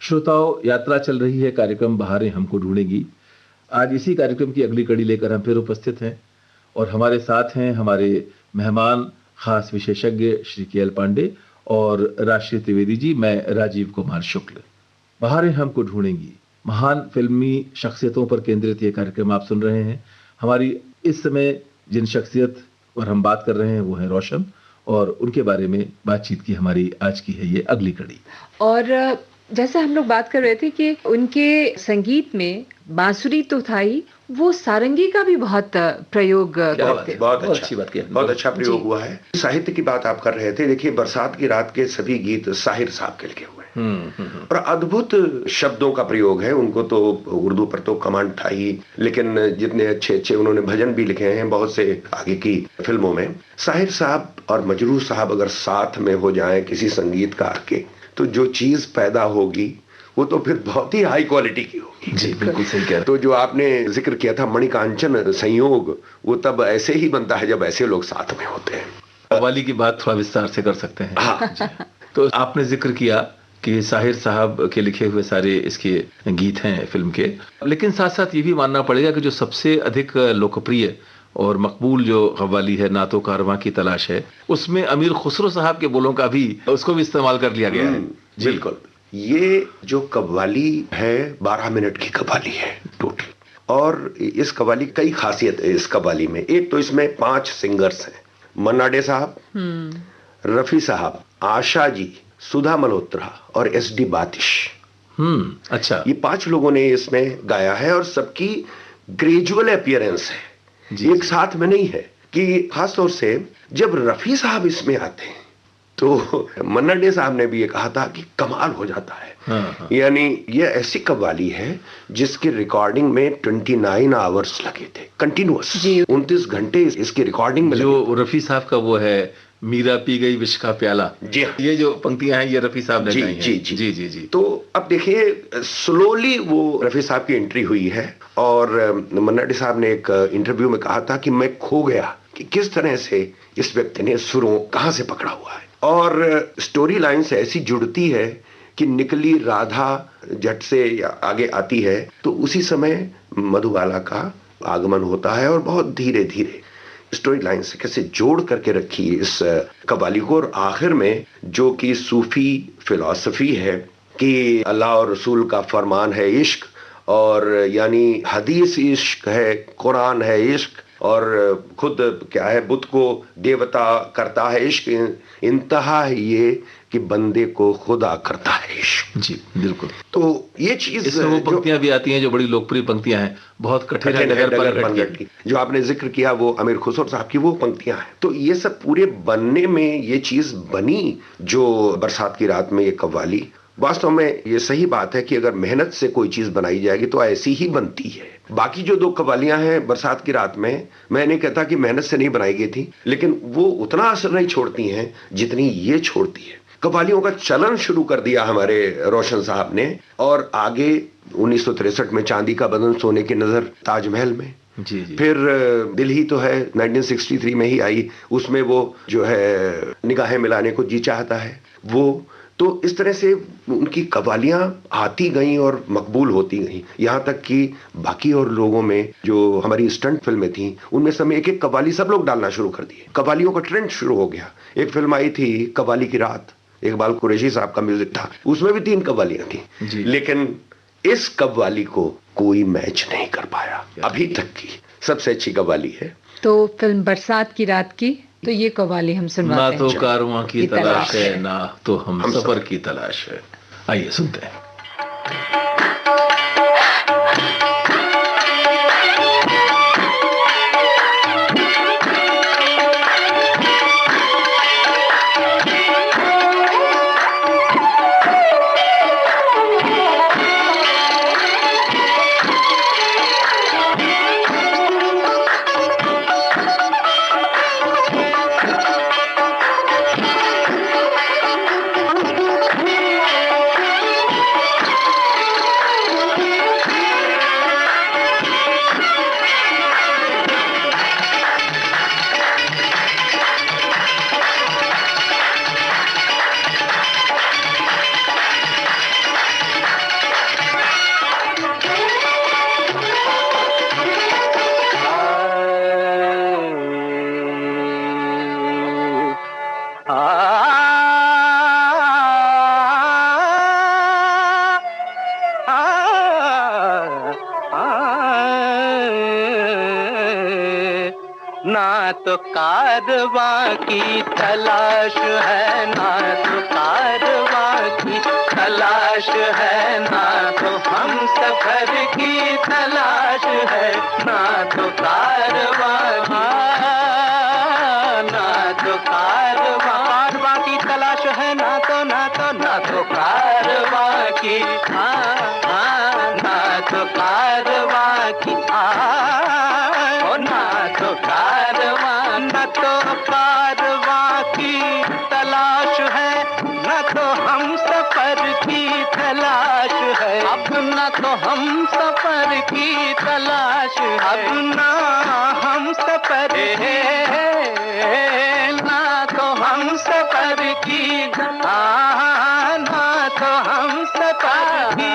श्रोताओं, यात्रा चल रही है कार्यक्रम बहारें हमको ढूंढेंगी। आज इसी कार्यक्रम की अगली कड़ी लेकर हम फिर उपस्थित हैं और हमारे साथ हैं हमारे मेहमान, खास विशेषज्ञ श्री के.एल. पांडे और राजश्री त्रिवेदी जी। मैं राजीव कुमार शुक्ल। बहारें हमको ढूंढेंगी, महान फिल्मी शख्सियतों पर केंद्रित ये कार्यक्रम आप सुन रहे हैं। हमारी इस समय जिन शख्सियत पर हम बात कर रहे हैं वो है रोशन, और उनके बारे में बातचीत की हमारी आज की है ये अगली कड़ी। और जैसे हम लोग बात कर रहे थे कि उनके संगीत में बांसुरी तो था ही, वो सारंगी का भी बहुत प्रयोग करते हैं। बहुत अच्छी बात की, बहुत अच्छा प्रयोग हुआ है। साहित्य की बात आप कर रहे थे, देखिए बरसात की रात के सभी गीत साहिर साहब के लिखे हुए हैं और अद्भुत शब्दों का प्रयोग है। उनको तो उर्दू पर तो कमांड था ही, लेकिन जितने अच्छे अच्छे उन्होंने भजन भी लिखे हैं बहुत से आगे की फिल्मों में। साहिर साहब और मजरूह साहब अगर साथ में हो जाएं किसी संगीतकार के, तो जो चीज पैदा होगी वो तो फिर बहुत ही हाई क्वालिटी की होगी। जी बिल्कुल सही कह रहे हैं। तो जो आपने जिक्र किया था मणिकांचन संयोग, वो तब ऐसे ही बनता है जब ऐसे लोग साथ में होते हैं। कव्वाली की बात थोड़ा विस्तार से कर सकते हैं। हाँ। तो आपने जिक्र किया कि साहिर साहब के लिखे हुए सारे इसके गीत हैं फिल्म के, लेकिन साथ साथ ये भी मानना पड़ेगा कि जो सबसे अधिक लोकप्रिय और मकबूल जो कव्वाली है, ना तो कारवां की तलाश है, उसमें अमीर खुसरो साहब के बोलों का भी उसको भी इस्तेमाल कर लिया गया है। बिल्कुल। ये जो कव्वाली है 12 मिनट की कव्वाली है टोटल, और इस कव्वाली कई खासियत है। इस कव्वाली में एक तो इसमें 5 सिंगर्स हैं, मन्ना डे साहब, रफी साहब, आशा जी, सुधा मल्होत्रा और एस.डी. बातिश। अच्छा। ये 5 लोगों ने इसमें गाया है और सबकी ग्रेजुअल अपीयरेंस है, एक साथ में नहीं है। कि खासतौर से जब रफी साहब इसमें आते हैं तो मन्ना डे साहब ने भी ये कहा था कि कमाल हो जाता है। यानी ये ऐसी कव्वाली है जिसकी रिकॉर्डिंग में 29 आवर्स लगे थे कंटिन्यूअस, 29 घंटे इसकी रिकॉर्डिंग में जो रफी साहब का वो है, मीरा पी गई विश्क का प्याला, जी ये जो पंक्तियां हैं ये रफी साहब ने गाई हैं। जी जी जी जी। तो अब देखिए स्लोली वो रफी साहब की एंट्री हुई है और मन्ना डे साहब ने एक इंटरव्यू में कहा था कि मैं खो गया कि किस तरह से इस व्यक्ति ने सुरों कहां से पकड़ा हुआ है। और स्टोरी लाइन से ऐसी जुड़ती है कि निकली राधा जट से आगे आती है तो उसी समय मधुबाला का आगमन होता है और बहुत धीरे धीरे स्टोरी लाइन से कैसे जोड़ करके रखी इस कव्वाली को। और आखिर में जो कि सूफी फिलॉसफी है कि अल्लाह और रसूल का फरमान है इश्क, और यानी हदीस इश्क है, कुरान है इश्क, और खुद क्या है बुद्ध को देवता करता है इश्क, इंतहा है ये कि बंदे को खुदा करता है इश्क। जी बिल्कुल। तो ये चीज इसमें वो पंक्तियां भी आती हैं जो बड़ी लोकप्रिय पंक्तियां हैं, बहुत कठिन है डगर पनघट की, जो आपने जिक्र किया वो अमीर खुसरो साहब की वो पंक्तियां हैं। तो ये सब पूरे बनने में ये चीज बनी जो बरसात की रात में ये कव्वाली। वास्तव में ये सही बात है कि अगर मेहनत से कोई चीज बनाई जाएगी तो ऐसी ही बनती है। बाकी जो 2 कव्वालियां हैं बरसात की रात में, मैं नहीं कहता कि मेहनत से नहीं बनाई गई थी, लेकिन वो उतना असर नहीं छोड़ती हैं जितनी ये छोड़ती है। कव्वालियों का चलन शुरू कर दिया हमारे रोशन साहब ने, और आगे 1963 में चांदी का बदन सोने की नजर ताजमहल में, जी। फिर दिल ही तो है 1963 में ही आई, उसमें वो जो है निगाहें मिलाने को जी चाहता है वो। तो इस तरह से उनकी कव्वालियां आती गईं और मकबूल होती गईं, यहाँ तक कि बाकी और लोगों में जो हमारी स्टंट फिल्में थी उनमें समय एक एक कव्वाली सब लोग डालना शुरू कर दिए, कव्वालियों का ट्रेंड शुरू हो गया। एक फिल्म आई थी कव्वाली की रात, इकबाल कुरैशी साहब का म्यूजिक था, उसमें भी 3 कव्वालियां थी, लेकिन इस कव्वाली को कोई मैच नहीं कर पाया अभी तक की सबसे अच्छी कव्वाली है। तो फिल्म बरसात की रात की तो ये कव्वाली हम सुनवाते हैं। ना तो कारवां की तलाश है, ना तो हम सफर की तलाश है। आइए सुनते हैं। ना तो कारवां की तलाश है, ना तो कारवां की तलाश है, ना तो हम सफर की तलाश है, ना तो कारवां की, ना तो कारवां की तलाश है, ना तो कारवां की, ना तो कारवां की, ना तो कारवां, ना तो कारवां की तलाश है, ना तो हम सफर की तलाश है, अब ना तो हम सफर की तलाश है, अब ना हम सफर है, ना तो हम सफर की, ना तो हम सफर की,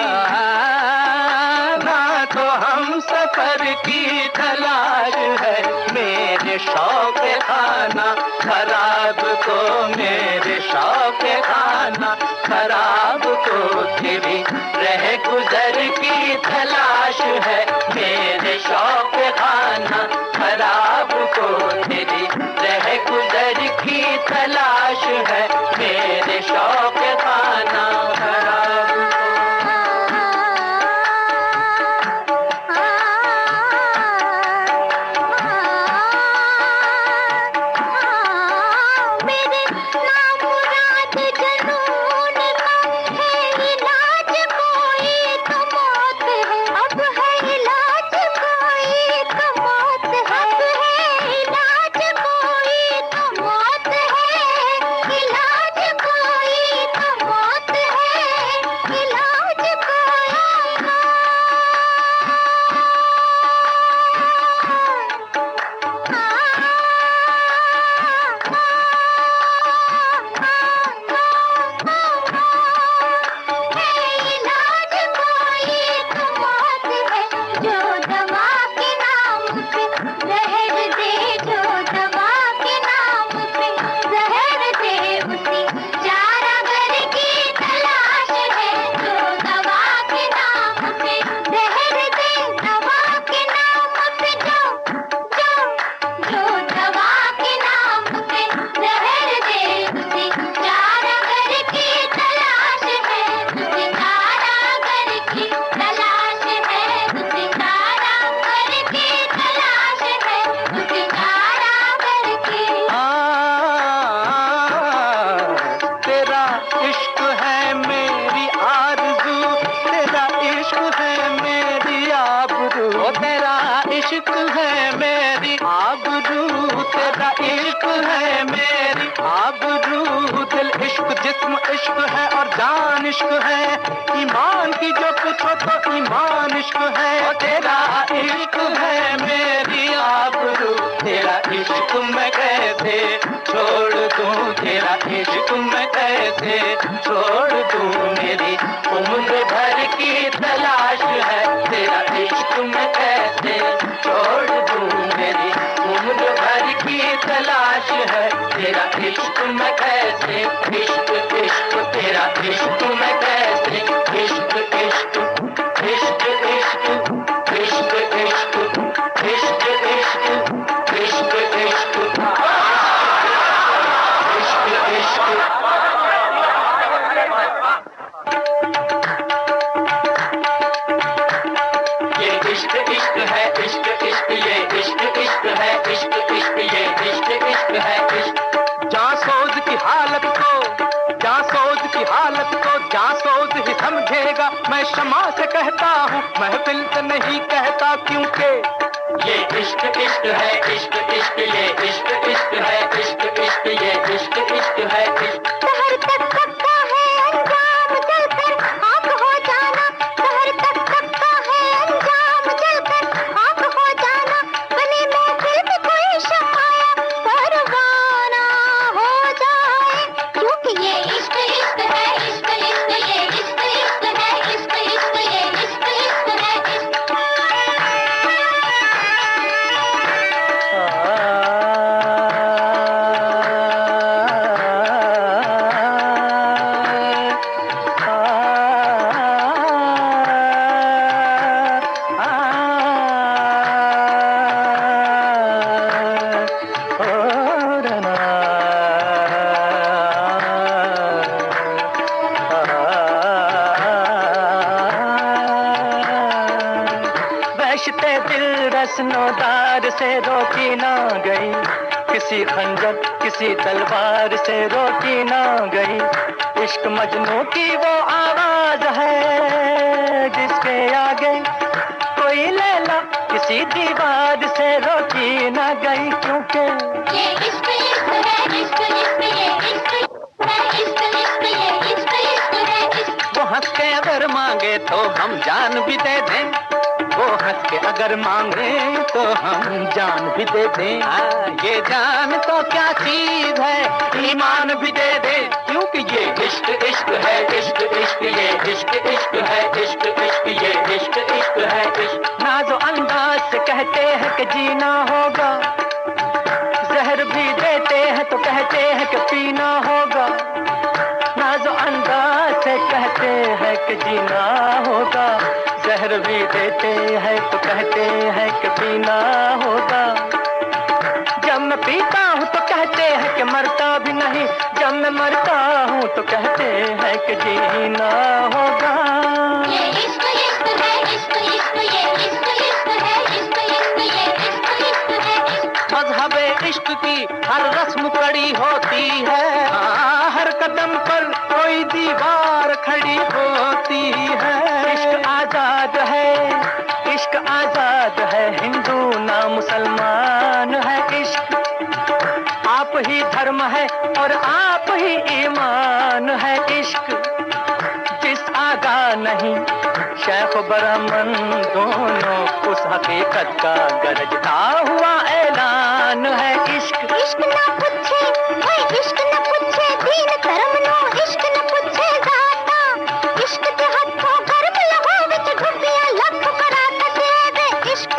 ना तो हम सफर की तलाश है। मेरे शौक खाना खराब को, मेरे शौक खाना खराब को तेरी रह गुजर की तलाश है, मेरे शौक खाना खराब को तेरी रह गुजर की तलाश है, मेरे शौक खाना खराब जिस्म इश्क है और जान इश्क है, ईमान की जो पूछो तो ईमान इश्क है, तेरा इश्क है मेरी आबरू, तेरा इश्क मैं कैसे छोड़ दूं, तेरा इश्क मैं कैसे छोड़ दूं, मेरी उम्र भर की तलाश है, तेरा इश्क मैं कैसे छोड़ दूं, मेरी उम्र भर की तलाश है, तेरा इश्क मैं कैसे, इश्क इश्क तेरा इश्क मैं कैसे, इश्क इश्क इश्क इश्क इश्क इश्क इश्क इश्क इश्क इश्क ये इश्क इश्क है, इश्क इश्क ये इश्क इश्क है, इश्क इश्क ये इश्क इश्क है, इश्क जासोज की हालत को, जासोज की हालत को जासोज ही समझेगा, मैं शमा से कहता हूँ महफिल से नहीं कहता, क्योंकि ये इश्क इश्क है, इश्क इश्क ये इश्क इश्क है, इश्क इश्क ये इश्क इश्क है, इश्क शहर तक सकता है अंजाम जलकर आग हो जाना, शहर तक सकता है अंजाम जलकर आग हो जाना, बने महफिल में कोई शमाया परवाना हो जाए, क्योंकि ये इश्क इश्क है, इश्क इश्क ये इश्क इश्क है, इश्क इश्क ये इश्क इश्क है, इश्क रिश्ते दिल रस्नोदार से रोकी ना गई, किसी खंजर किसी तलवार से रोकी ना गई। इश्क मजनू की वो आवाज है जिसके आगे कोई लैला किसी दीवार से रोकी ना गई, क्योंकि ये इश्क इश्क है, इश्क इश्क ये इश्क है, इश्क इश्क ये इश्क इश्क है इश्क। वो हंस के अगर मांगे तो हम जान भी दे दें, वो हंस के अगर मांगे तो हम जान भी दे दें। ये जान तो क्या चीज है, ईमान भी दे दे, क्योंकि ये इश्क इश्क है, इश्क इश्क ये इश्क इश्क है, इश्क इश्क ये इश्क इश्क है इश्क। नाज़ो अंदाज से कहते हैं कि जीना होगा, जहर भी देते हैं तो कहते हैं कि पीना होगा। नाज़ो अंदाज से कहते हैं कि जीना होगा, जहर भी देते हैं तो कहते हैं कि पीना होगा। जब मैं पीता हूँ तो कहते हैं कि मरता भी नहीं, जब मैं मरता हूँ तो कहते हैं कि जीना होगा। ये इश्क इश्क है, इश्क इश्क ये इश्क इश्क है, इश्क इश्क ये इश्क इश्क है इश्क। मज़हबे इश्क की हर रस्म कड़ी होती है, हर कदम पर कोई दीवार खड़ी होती है। इश्क आजाद है, इश्क आजाद है, हिंदू ना मुसलमान है इश्क। आप ही धर्म है और आप ही ईमान है इश्क। जिस आगा नहीं शेख ब्राह्मण दोनों, उस हकीकत का गरजता हुआ ऐलान है इश्क। इश्क ना पूछे ओए इश्क ना पूछे दीन धर्म नो, इश्क ना पूछे जाता, इश्क के हथों गर्म लहो विच डुबिया लख कराता देवे इश्क।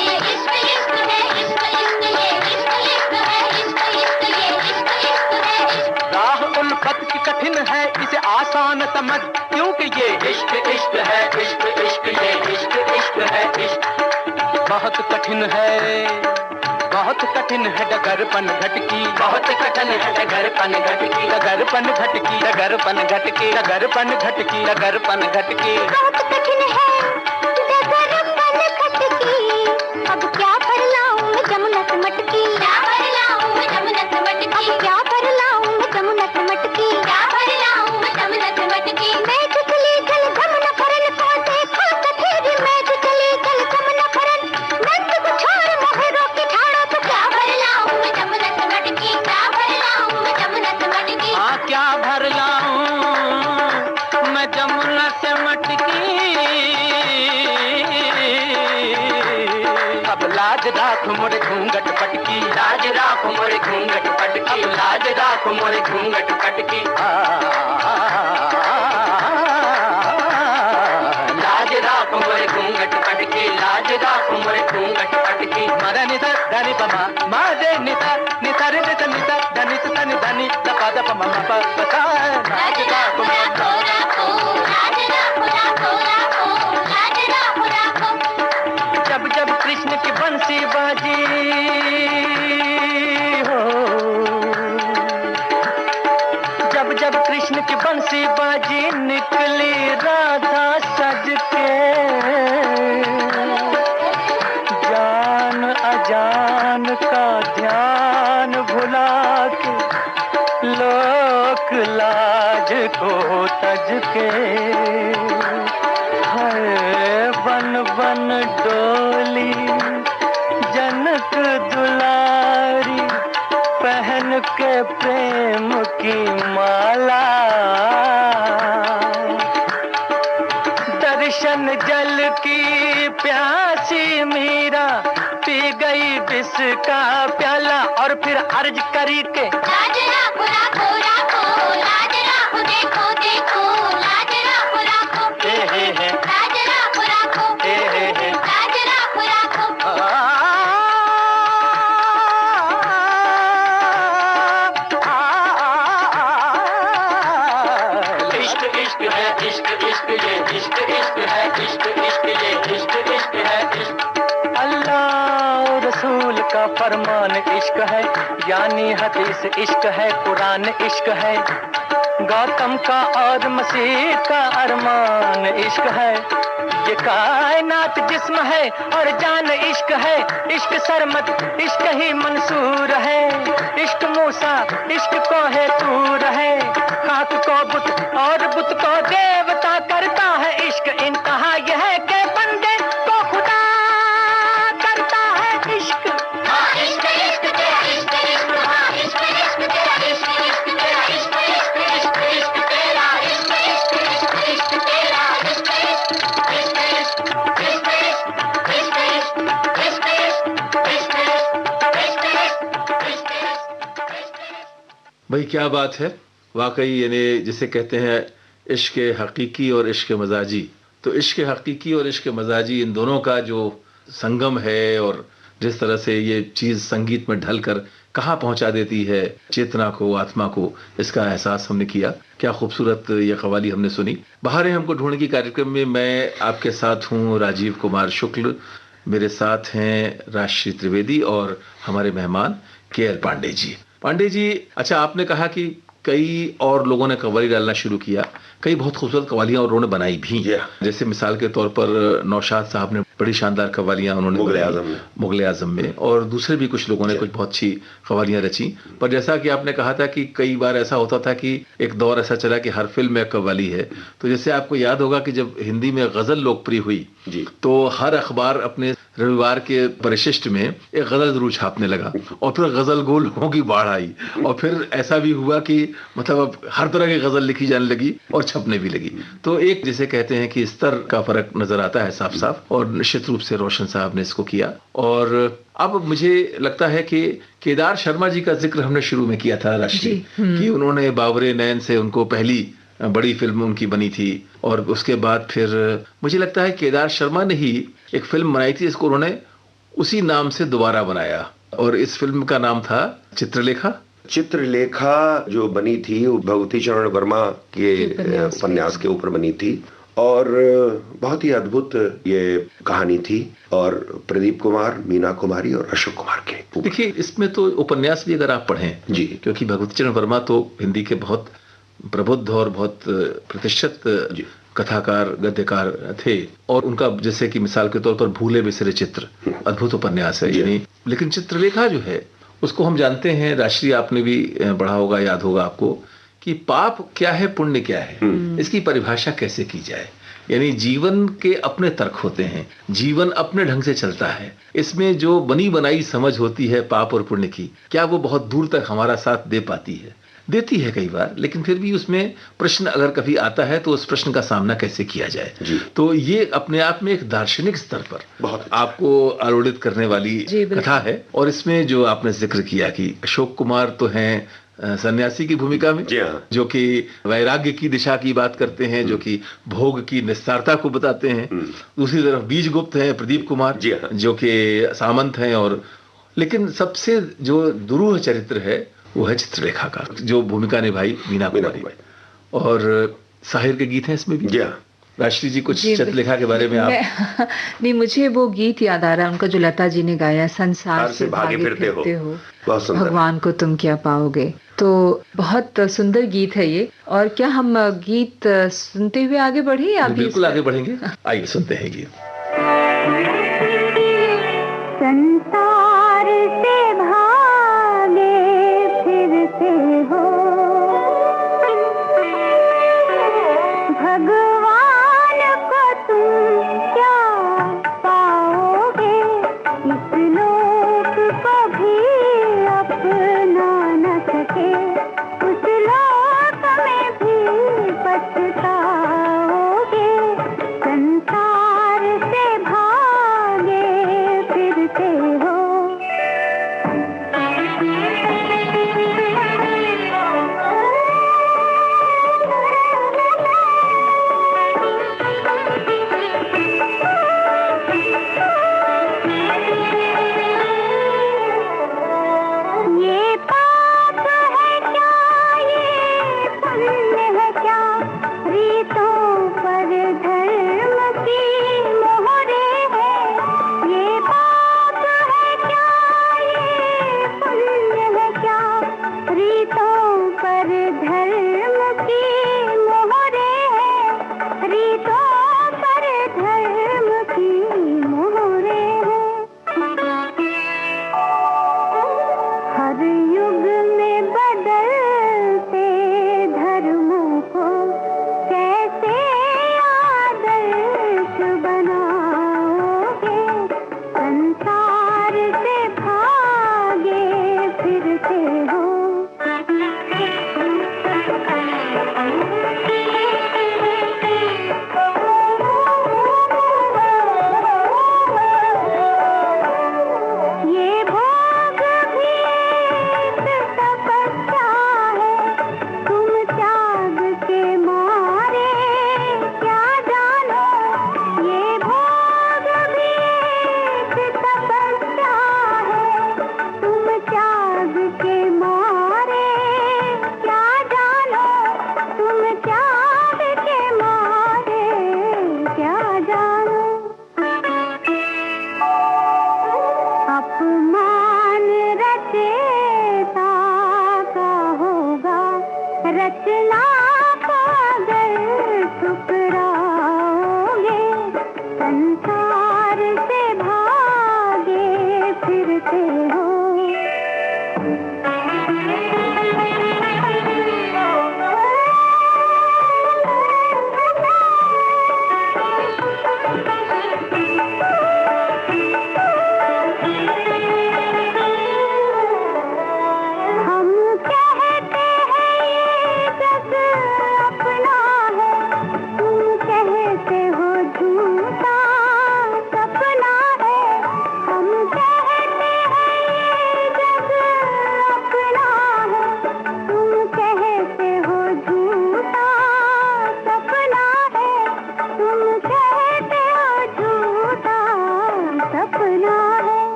ये इश्क इश्क है, इश्क इश्क ये इश्क इश्क है, इश्क इश्क ये इश्क इश्क है इश्क। राह उल्फत की कठिन है, इसे आसान समझ, क्योंकि ये इश्क इश्क है, इश्क इश्क ये इश्क इश्क है इश्क। बहुत कठिन है, बहुत कठिन है डगरपन घटकी, बहुत कठिन है डगरपन घटकी, डगरपन घटकी, डगरपन घटकी, डगरपन घटकी, डगरपन घटकी। बहुत कठिन है डगरपन खटकी, अब क्या भर लाऊं मैं जमुना से मटकी, क्या भर लाऊं मैं जमुना से मटकी, अब क्या भर लाऊं मैं जमुना से मटकी, क्या भर लाऊं मैं जमुना से मटकी। मैं जो चली जल जमुना फरन को देखो कथेरी, मैं जो चली जल जमुना फरन, नंद को छोड़ मोहे रोके ठाड़ो तो क्या भर लाऊं मैं जमुना से मटकी, क्या भर लाऊं मैं जमुना से मटकी। हाँ क्या भर लाऊं मैं जमुना से मटकी, अब लाज राख मोरे घूंघट पटकी, लाज राख मोरे घूंघट पटकी, अब लाज राख मोरे घूंघट पटकी। लाज राख मोरे घूंघट पटकी, लाज राख मोरे घूंघट पटकी। मरे निसा धनी पमा मारे निसा निसा रे निसा निसा धनी सा धनी धनी दपा दपा ममा पा पता। लाज राखो राखो राखो, लाज राखो राखो राखो, लाज राखो राखो। जब जब कृष्ण की बंसी बाजी हो, जब जब कृष्ण की बंसी बाजी, निकली राधा सज के, जान अजान का ध्यान भुला के, लोक लाज को तज के, हरे बन बन डोली जनक दुलारी, पहन के प्रेम की माला। दर्शन जल की प्यासी मीरा, पी गई विष का प्याला, और फिर अर्ज करी के लाज राखो राखो राखो, लाज राखो देखो देखो, लाज राखो राखो, लाज राखो राखो, लाज राखो राखो। इश्क इश्क है, इश्क इश्क ये इश्क इश्क है, इश्क इश्क ये इश्क इश्क है इश्क। अल्लाह रसूल का फरमान इश्क है, यानी हदीस इश्क है, कुरान इश्क है। गौतम का और मसीह का अरमान इश्क है। ये कायनात जिस्म है और जान इश्क है। इश्क सरमद इश्क ही मंसूर है। इश्क मूसा इश्क को है तूर है। खाक को बुत और बुत को देवता करता है इश्क। इंतहा यह है कि बंदे को खुदा करता है इश्क। इश्क इश्क तेरा इश्क इश्क इश्क इश्क तेरा इश्क इश्क तेरा इश्क इश्क इश्क इश्क तेरा इश्क इश्क इश्क इश्क तेरा इश्क इश्क इश्क इश्क इश्क भाई क्या बात है वाकई, यानी जिसे कहते हैं इश्क हकीकी और इश्क मजाजी। तो इश्क हकीकी और इश्क मजाजी इन दोनों का जो संगम है और जिस तरह से ये चीज़ संगीत में ढलकर कहाँ पहुंचा देती है चेतना को, आत्मा को, इसका एहसास हमने किया। क्या खूबसूरत ये कव्वाली हमने सुनी। बहारें हमको ढूंढने की कार्यक्रम में मैं आपके साथ हूँ राजीव कुमार शुक्ल, मेरे साथ हैं राजश्री त्रिवेदी और हमारे मेहमान के.एल. पांडे जी। पांडे जी, अच्छा आपने कहा कि कई और लोगों ने कव्वाली डालना शुरू किया, कई बहुत खूबसूरत कव्वालियां और उन्होंने बनाई भी। जैसे मिसाल के तौर पर नौशाद साहब ने बड़ी शानदार कव्वालियां उन्होंने मुगल आजम में, और दूसरे भी कुछ लोगों ने कुछ बहुत अच्छी कव्वालियां रची। पर जैसा कि आपने कहा था कि कई बार ऐसा होता था कि एक दौर ऐसा चला कि हर फिल्म में कव्वाली है। तो जैसे आपको याद होगा कि जब हिंदी में गजल लोकप्रिय हुई तो हर अखबार अपने रविवार के परिशिष्ट में एक गजल जरूर छापने लगा, और फिर गजल गो लोगों की बाढ़ आई, और फिर ऐसा भी हुआ कि मतलब अब हर तरह की गजल लिखी जाने लगी और छपने भी लगी। तो एक जिसे कहते हैं कि स्तर का फर्क नजर आता है साफ साफ, और निश्चित रूप से रोशन साहब ने इसको किया। और अब मुझे लगता है कि केदार शर्मा जी का जिक्र हमने शुरू में किया था राशि, कि उन्होंने बाबरे नैन से उनको पहली बड़ी फिल्म उनकी बनी थी, और उसके बाद फिर मुझे लगता है केदार शर्मा ने ही एक फिल्म बनाई थी जिसको उन्होंने उसी नाम से दोबारा बनाया, और इस फिल्म का नाम था चित्रलेखा। चित्रलेखा जो बनी थी वो भगवती चरण वर्मा के उपन्यास के ऊपर बनी थी, और बहुत ही अद्भुत ये कहानी थी, और प्रदीप कुमार, मीना कुमारी और अशोक कुमार के। देखिए इसमें तो उपन्यास भी अगर आप पढ़ें जी, क्योंकि भगवती चरण वर्मा तो हिंदी के बहुत प्रबुद्ध और बहुत प्रतिष्ठित कथाकार गद्यकार थे, और उनका जैसे कि मिसाल के तौर पर भूले बिसरे चित्र अद्भुत उपन्यास है यानी। लेकिन चित्रलेखा जो है उसको हम जानते हैं, राष्ट्रीय आपने भी पढ़ा होगा, याद होगा आपको, कि पाप क्या है पुण्य क्या है, इसकी परिभाषा कैसे की जाए। यानी जीवन के अपने तर्क होते हैं, जीवन अपने ढंग से चलता है, इसमें जो बनी बनाई समझ होती है पाप और पुण्य की, क्या वो बहुत दूर तक हमारा साथ दे पाती है? देती है कई बार, लेकिन फिर भी उसमें प्रश्न अगर कभी आता है तो उस प्रश्न का सामना कैसे किया जाए। तो ये अपने आप में एक दार्शनिक स्तर पर बहुत आपको आलोड़ित करने वाली कथा है। और इसमें जो आपने जिक्र किया कि अशोक कुमार तो हैं सन्यासी की भूमिका में, जो कि वैराग्य की दिशा की बात करते हैं, जो कि भोग की निस्तारता को बताते हैं। दूसरी तरफ बीज गुप्त हैं प्रदीप कुमार, जो कि सामंत हैं। और लेकिन सबसे जो दुरूह चरित्र है वो है चित्रलेखा का, जो भूमिका निभाई मीना कुमारी। और साहिर के गीत हैं इसमें भी। राष्ट्रीय जी कुछ चित्रलेखा के बारे में आप? नहीं, मुझे वो गीत याद आ रहा है उनका जो लता जी ने गाया, संसार से भागे फिरते हो भगवान को तुम क्या पाओगे। तो बहुत सुंदर गीत है ये। और क्या हम गीत सुनते हुए आगे बढ़े या बिल्कुल आगे बढ़ेंगे, आइए सुनते हैं गीत। संसार से भागे फिरते हो भगवान को तुम क्या पाओगे। इस लोक को भी अपना न सके, उस लोक में भी पछताओगे। संसार से भागे फिरते हो।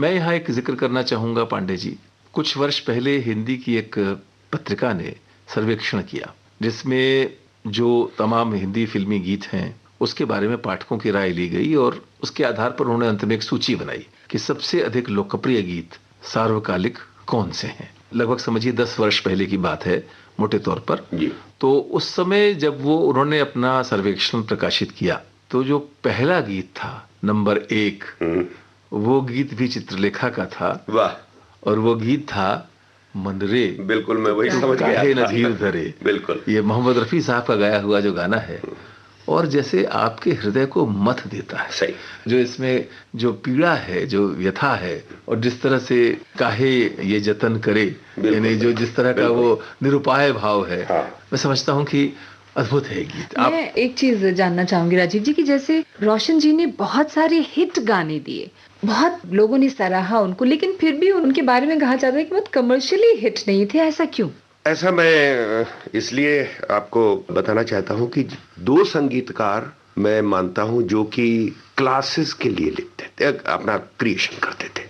मैं यहाँ एक जिक्र करना चाहूँगा पांडे जी। कुछ वर्ष पहले हिंदी की एक पत्रिका ने सर्वेक्षण किया जिसमें जो तमाम हिंदी फिल्मी गीत हैं उसके बारे में पाठकों की राय ली गई और उसके आधार पर उन्होंने अंत में एक सूची बनाई कि सबसे अधिक लोकप्रिय गीत सार्वकालिक कौन से हैं। लगभग समझिए 10 वर्ष पहले की बात है मोटे तौर पर। तो उस समय जब वो उन्होंने अपना सर्वेक्षण प्रकाशित किया तो जो पहला गीत था नंबर 1, वो गीत भी चित्रलेखा का था। वाह। और वो गीत था मन रे। बिल्कुल, मैं वही समझ गया। न धीर धरे। बिल्कुल, ये मोहम्मद रफी साहब का गाया हुआ जो गाना है और जैसे आपके हृदय को मथ देता है। सही। जो इसमें जो पीड़ा है, जो व्यथा है और जिस तरह से काहे ये जतन करे, यानी जो जिस तरह का वो निरुपाय भाव है। हाँ। मैं समझता हूँ कि अद्भुत है गीत। मैं एक चीज जानना चाहूंगी राजीव जी कि जैसे रोशन जी ने बहुत सारे हिट गाने दिए, बहुत लोगों ने सराहा उनको, लेकिन फिर भी उनके बारे में कहा जाता है कि बहुत कमर्शियली हिट नहीं थे। ऐसा क्यों? ऐसा मैं इसलिए आपको बताना चाहता हूं कि 2 संगीतकार मैं मानता हूं जो कि क्लासेस के लिए लिखते थे, अपना क्रिएशन करते थे।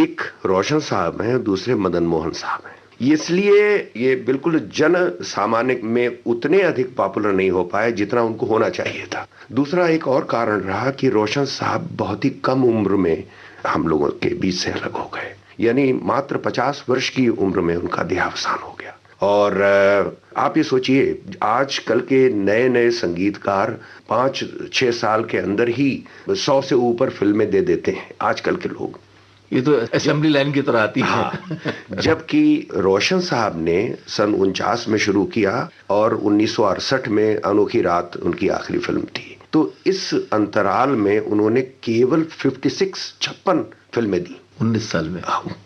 एक रोशन साहब हैं, दूसरे मदन मोहन साहब हैं। इसलिए ये बिल्कुल जन सामान्य में उतने अधिक पॉपुलर नहीं हो पाए जितना उनको होना चाहिए था। दूसरा एक और कारण रहा कि रोशन साहब बहुत ही कम उम्र में हम लोगों के बीच से अलग हो गए, यानी मात्र 50 वर्ष की उम्र में उनका देहावसान हो गया। और आप ये सोचिए आजकल के नए नए संगीतकार 5-6 साल के अंदर ही 100 से ऊपर फिल्में दे देते हैं आजकल के लोग। ये तो असेंबली लाइन की तरह आती है। हाँ। जबकि रोशन साहब ने सन 49 में शुरू किया और 1968 में अनोखी रात उनकी आखिरी फिल्म थी। तो इस अंतराल में उन्होंने केवल 56 फिल्में दी 19 साल में।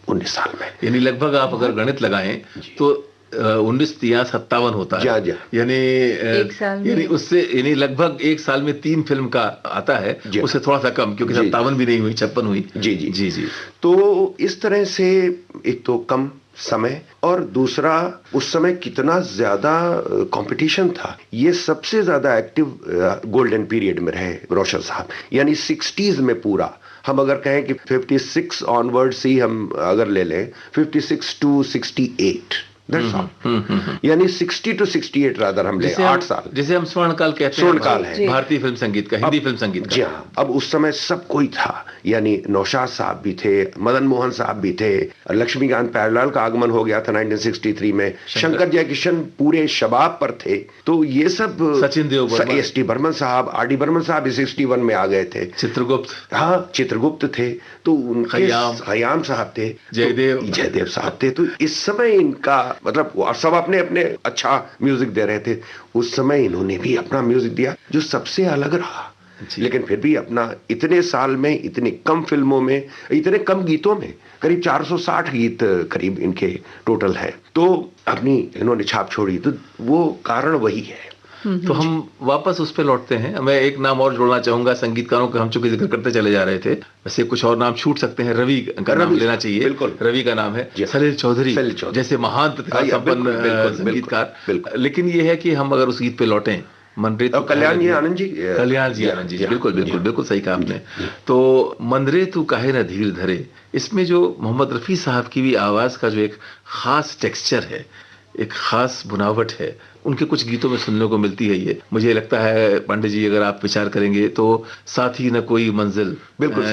19 साल में, यानी लगभग आप अगर गणित लगाएं तो 19-57 होता है। यानी उससे यानी लगभग एक साल में 3 फिल्म का आता है, उससे थोड़ा सा कम, क्योंकि 57 भी नहीं हुई, 56 हुई। जी जी जी जी। तो इस तरह से एक तो कम समय और दूसरा उस समय कितना ज्यादा कंपटीशन था। ये सबसे ज्यादा एक्टिव गोल्डन पीरियड में रहे रोशन साहब, यानी 60s में पूरा। हम अगर कहें कि 56 ऑनवर्ड से हम अगर ले लें 56 to 68, यानी 60 to 68 रादर हम ले 8 साल, जिसे हम स्वर्ण काल कहते हैं। स्वर्ण काल है भारतीय फिल्म संगीत का, हिंदी फिल्म संगीत का। जी हाँ। अब उस समय सब कोई था, यानी नौशाद साहब भी थे, मदन मोहन साहब भी थे, लक्ष्मीकांत प्यारेलाल का आगमन हो गया था 1963 में, शंकर जयकिशन पूरे शबाब पर थे। तो ये सब, सचिन देव, एस.टी. बर्मन साहब, आर.डी. बर्मन साहब 61 में आ गए थे, चित्रगुप्त, हाँ चित्रगुप्त थे, तो उनके खयाम साहब थे, जयदेव साहब थे। तो इस समय इनका मतलब सब अपने अपने अच्छा म्यूजिक दे रहे थे। उस समय इन्होंने भी अपना म्यूजिक दिया जो सबसे अलग रहा, लेकिन फिर भी अपना इतने साल में, इतनी कम फिल्मों में, इतने कम गीतों में, करीब 460 गीत करीब इनके टोटल है, तो अपनी इन्होंने छाप छोड़ी। तो वो कारण वही है। तो हम वापस उस पर लौटते हैं। मैं एक नाम और जोड़ना चाहूंगा संगीतकारों का, हम चूंकि जिक्र करते चले जा रहे थे, वैसे कुछ और नाम छूट सकते हैं। रवि का नाम लेना चाहिए। बिल्कुल, रवि का नाम है। सलील चौधरी जैसे महान संपन्न संगीतकार। लेकिन ये है कि हम अगर उस गीत पे लौटें, मन रे, कल्याण जी आनंद जी, बिल्कुल सही कहा आपने। तो मन रे तू काहे न धीर धरे, इसमें जो मोहम्मद रफी साहब की भी आवाज का जो एक खास टेक्सचर है, एक खास बुनावट है, उनके कुछ गीतों में सुनने को मिलती है। ये मुझे लगता है पांडे जी, अगर आप विचार करेंगे तो साथ ही न कोई मंजिल,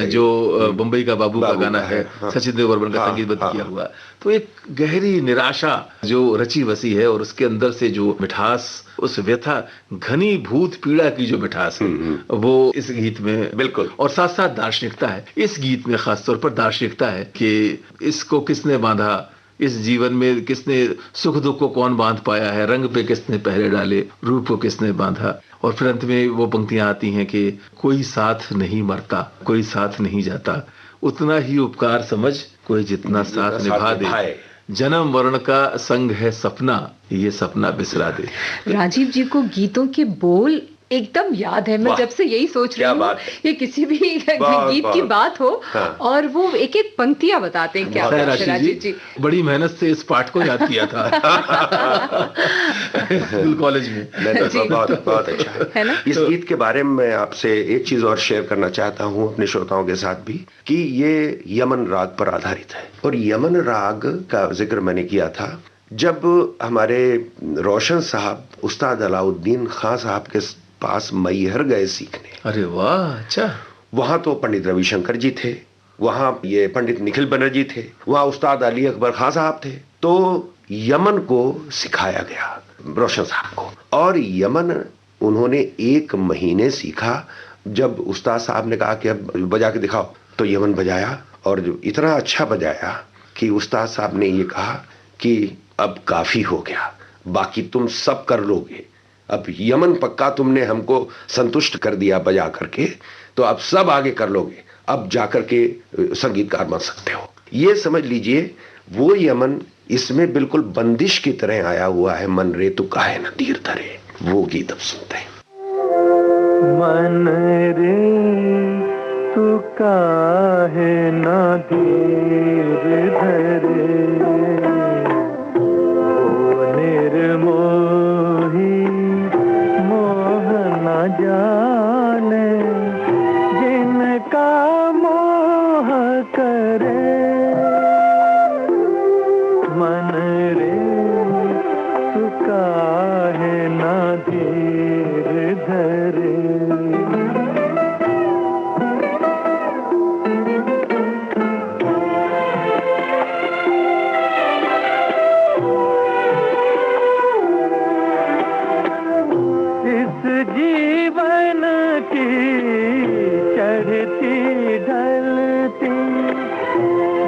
जो बम्बई का बाबू का गाना है, सचिन देव बर्मन का संगीतबद्ध किया हुआ, तो एक गहरी निराशा जो रची बसी है और उसके अंदर से जो मिठास, उस व्यथा, घनी भूत पीड़ा की जो मिठास है, वो इस गीत में बिल्कुल। और साथ साथ दार्शनिकता है इस गीत में, खासतौर पर दार्शनिकता है कि इसको किसने बांधा, इस जीवन में किसने, सुख दुख को कौन बांध पाया है, रंग पे किसने पहरे डाले, रूप को किसने बांधा। और फिर अंत में वो पंक्तियां आती हैं कि कोई साथ नहीं मरता, कोई साथ नहीं जाता, उतना ही उपकार समझ कोई जितना साथ निभा दे, जन्म मरण का संग है सपना, ये सपना बिसरा दे। राजीव जी को गीतों के बोल एकदम याद है। मैं जब से यही सोच रही हूँ कि किसी भी गीत की बात हो और वो एक एक पंक्तियां बताते हैं। क्या राशि जी बड़ी मेहनत से इस पाठ को याद किया था स्कूल कॉलेज में। बहुत अच्छा है ना। इस गीत के बारे में मैं आपसे एक चीज और शेयर करना चाहता हूँ अपने श्रोताओं के साथ भी, कि ये यमन राग पर आधारित है। और यमन राग का जिक्र मैंने किया था जब हमारे रोशन साहब उस्ताद अलाउद्दीन खां साहब के पास मैहर गए सीखने। अरे वाह, अच्छा। वहां तो पंडित रविशंकर जी थे, वहां ये पंडित निखिल बनर्जी थे, वहां उस्ताद अली अकबर खां साहब थे। तो यमन को सिखाया गया रोशन साहब को, और यमन उन्होंने 1 महीने सीखा। जब उस्ताद साहब ने कहा कि अब बजा के दिखाओ, तो यमन बजाया और इतना अच्छा बजाया कि उस्ताद साहब ने ये कहा कि अब काफी हो गया, बाकी तुम सब कर लोगे। अब यमन पक्का तुमने हमको संतुष्ट कर दिया बजा करके, तो अब सब आगे कर लोगे, अब जाकर के संगीतकार बन सकते हो। ये समझ लीजिए वो यमन इसमें बिल्कुल बंदिश की तरह आया हुआ है। मन रे तू काहे न धीर धरे, वो गीत अब सुनते हैं। मन रे तू काहे न धीर धरे, निर्मोही मोह न जाने, जिनका मोह करे। मन रे तू काहे न धीर धरे। जीवन की चढ़ती ढलती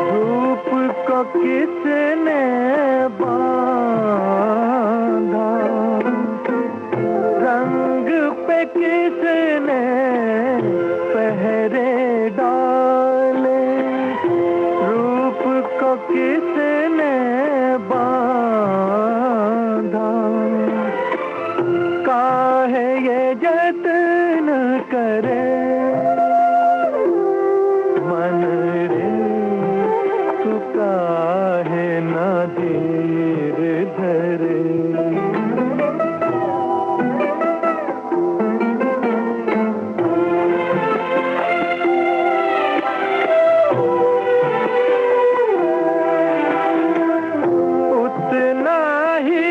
धूप को किसने बांधा, रंग पे किसने पहरे डाले, रूप को किसने बांधा। काहे ये जतन करे, मन रे तू काहे न धीर धरे। उतना ही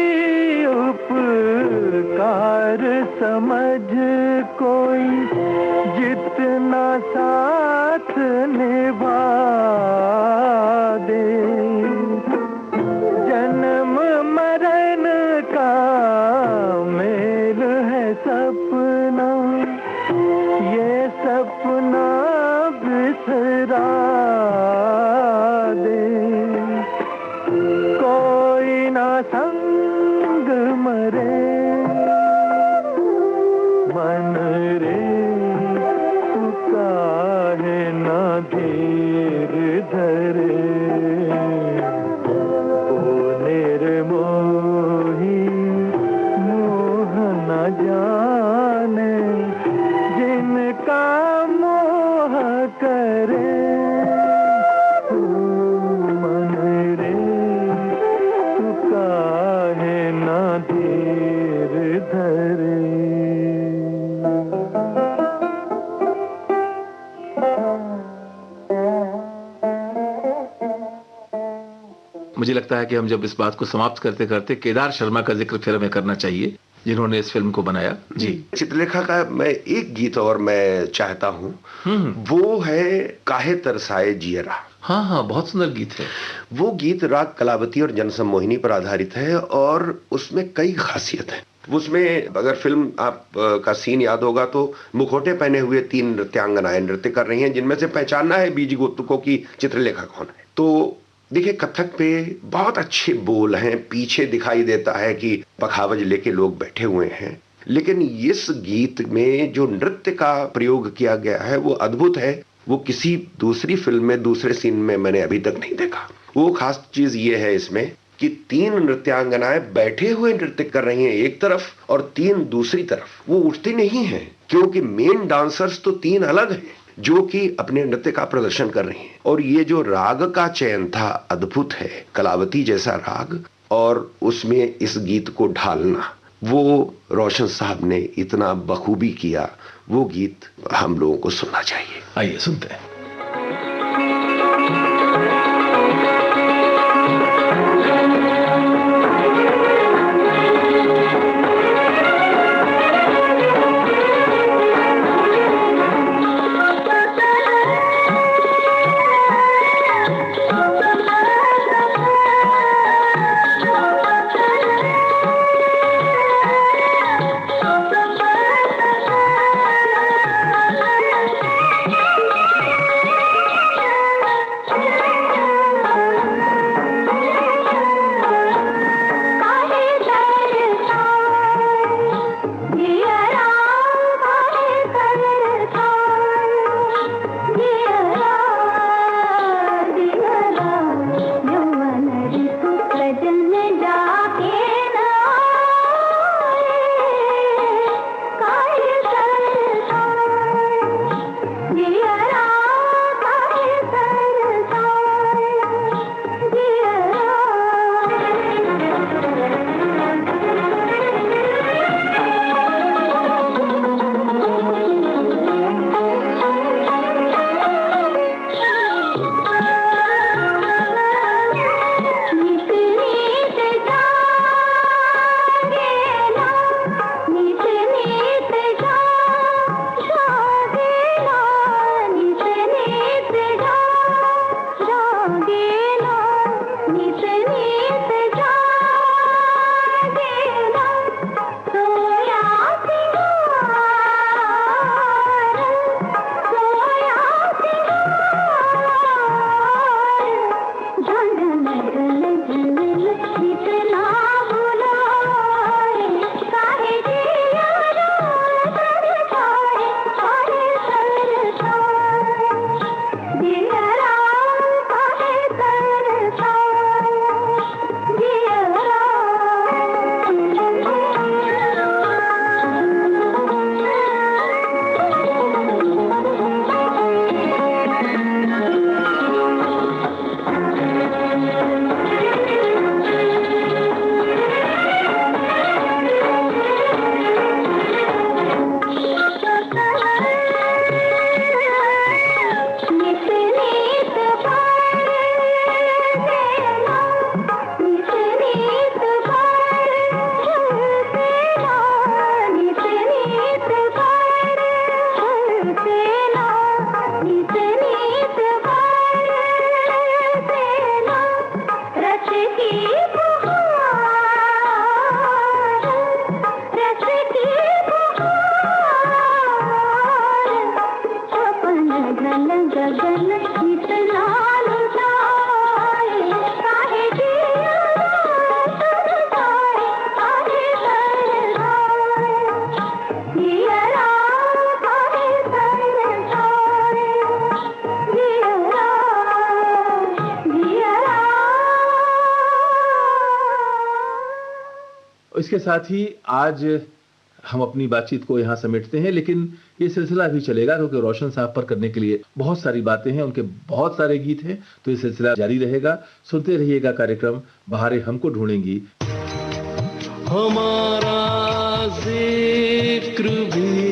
उपकार समझ कोई, जितना साथ निभा दे। जन्म मरण का मेल है सपना, ये सपना बिसरा दे। कोई ना संग मरे, मन रे तू काहे न धीर धरे। ओ निर्मोही मोह न जाने, जिनका मोह करे। मन रे तू काहे न धीर धरे। मुझे लगता है कि हम जब इस बात को समाप्त करते करते केदार शर्मा का जिक्र फिर हमें करना चाहिए, जिन्होंने इस फिल्म को बनाया। जी, चित्रलेखा का मैं एक गीत और मैं चाहता हूँ, वो है काहे तरसाए जियरा। हाँ हाँ, बहुत सुंदर गीत है वो गीत। राग कलावती और जनसम्मोहिनी पर आधारित है और उसमें कई खासियत है। उसमें अगर फिल्म आप का सीन याद होगा तो मुखौटे पहने हुए 3 नृत्यांगनाएं नृत्य कर रही हैं, जिनमें से पहचानना है बीजी गुप्तको की चित्रलेखा कौन है। तो देखिए कथक पे बहुत अच्छे बोल हैं, पीछे दिखाई देता है कि पखावज लेके लोग बैठे हुए हैं, लेकिन इस गीत में जो नृत्य का प्रयोग किया गया है वो अद्भुत है। वो किसी दूसरी फिल्म में दूसरे सीन में मैंने अभी तक नहीं देखा। वो खास चीज ये है इसमें कि 3 नृत्यांगनाएं बैठे हुए नृत्य कर रही हैं एक तरफ और 3 दूसरी तरफ, वो उठती नहीं हैं क्योंकि मेन डांसर्स तो 3 अलग हैं जो कि अपने नृत्य का प्रदर्शन कर रही हैं। और ये जो राग का चयन था अद्भुत है, कलावती जैसा राग, और उसमें इस गीत को ढालना वो रोशन साहब ने इतना बखूबी किया। वो गीत हम लोगों को सुनना चाहिए। आइए सुनते हैं। इसके साथ ही आज हम अपनी बातचीत को यहाँ समेटते हैं, लेकिन ये सिलसिला भी चलेगा क्योंकि रोशन साहब पर करने के लिए बहुत सारी बातें हैं, उनके बहुत सारे गीत हैं, तो ये सिलसिला जारी रहेगा। सुनते रहिएगा कार्यक्रम बहारें हमको ढूंढेंगी। हमारा जिक्र भी